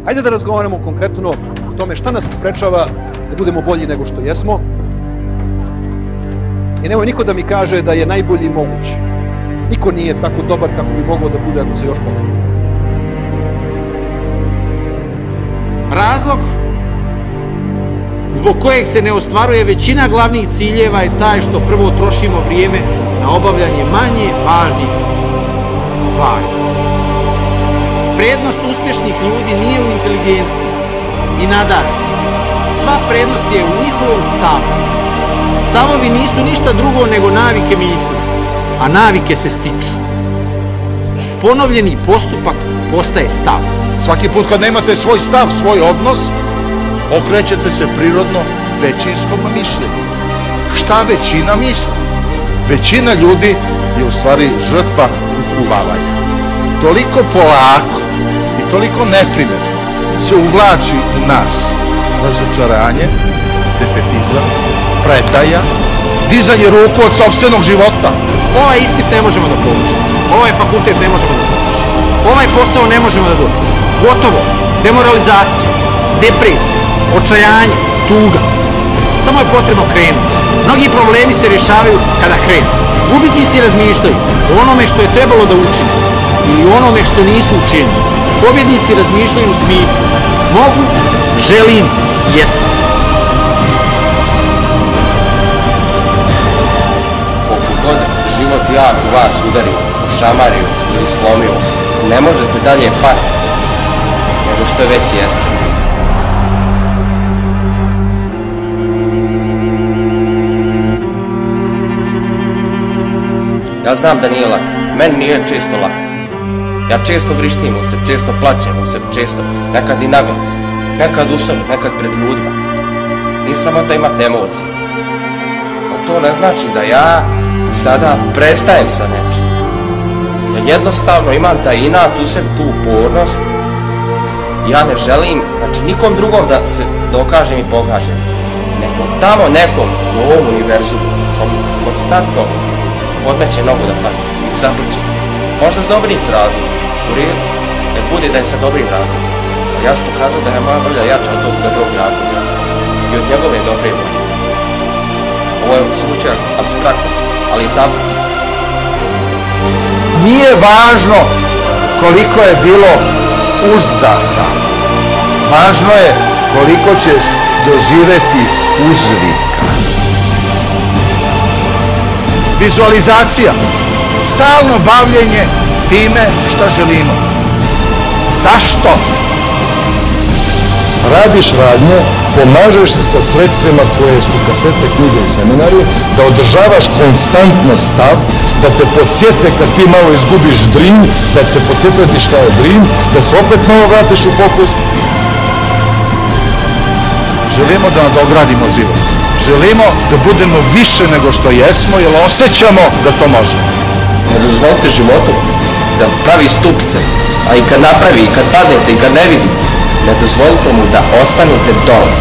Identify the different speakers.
Speaker 1: Hajde da razgovaramo konkretno o tome šta nas sprečava da budemo bolji nego što jesmo. I nemoj niko da mi kaže da je najbolji moguć. Niko nije tako dobar kako bi mogao da bude ako se još potrudi.
Speaker 2: Razlog zbog kojeg se ne ostvaruje većina glavnih ciljeva je taj što prvo trošimo vrijeme na obavljanje manje važnih stvari. Prednost uspješnih ljudi nije u inteligenciji i nadarenosti. Sva prednost je u njihovom stavu. Stavovi nisu ništa drugo nego navike misli, a navike se stiču. Ponovljeni postupak postaje stav.
Speaker 3: Svaki put kad nemate svoj stav, svoj odnos, okrećete se prirodno većinskom mišljenju. Šta većina misli? Većina ljudi je u stvari žrtva ukuvavanja. Toliko polako i toliko neprimetno se uvlači u nas razočaranje, defetizam, predaja, dizanje ruku od sopstvenog života.
Speaker 2: Ovaj ispit ne možemo da položimo, ovaj fakultet ne možemo da završimo, ovaj posao ne možemo da dobijemo. Gotovo, demoralizacija, depresija, očajanje, tuga. Samo je potrebno krenuti. Mnogi problemi se rješavaju kada krenu. Gubitnici razmišljaju o onome što je trebalo da učine ili onome što nisu učinili. Pobjednici razmišljaju u smislu mogu, želim, jesam.
Speaker 4: Koliko god život jako vas udario, šamario ili slomio, ne možete dalje pasti nego što već jeste. Ja znam da nije lako, meni nije često lako. Ja često vrištim u sebi, često plačem u sebi, često, nekad i naglas, nekad u sobi, nekad pred ljudima. Nije samo da imate emocije. Ali to ne znači da ja sada prestajem sa nečim. Ja jednostavno imam taj inat u sebi, tu upornost. Ja ne želim, znači nikom drugom da se dokažem i pokažem, nego tamo nekom u ovom univerzumu konstantno podmeće nogu da padne i zapliče. Možda s dobrim razlogom, u redu, ne bude da je sa dobrim razlogom. Ali ja ću pokazati da je moja volja jača od tog dobrog razloga i od njegove dobre volje. Ovo je slučaj apstraktno, ali i tako.
Speaker 3: Nije važno koliko je bilo uzdaha. Važno je koliko ćeš doživeti uzvika. Vizualizacija. Stalno bavljenje time šta želimo. Zašto?
Speaker 5: Radiš radnje, pomažeš se sa sredstvima koje su kasete, knjige i seminari, da održavaš konstantno stav, da te podsjete kad ti malo izgubiš drim, da te podsjetiti šta je drim, da se opet malo vratiš u fokus.
Speaker 3: Želimo da nadogradimo život. Želimo da budemo više nego što jesmo, jer osjećamo da to možemo.
Speaker 4: Ne dozvolite životu da pravi stupce, a i kad napravi, i kad padnete, i kad ne vidite, ne dozvolite mu da ostanete dole.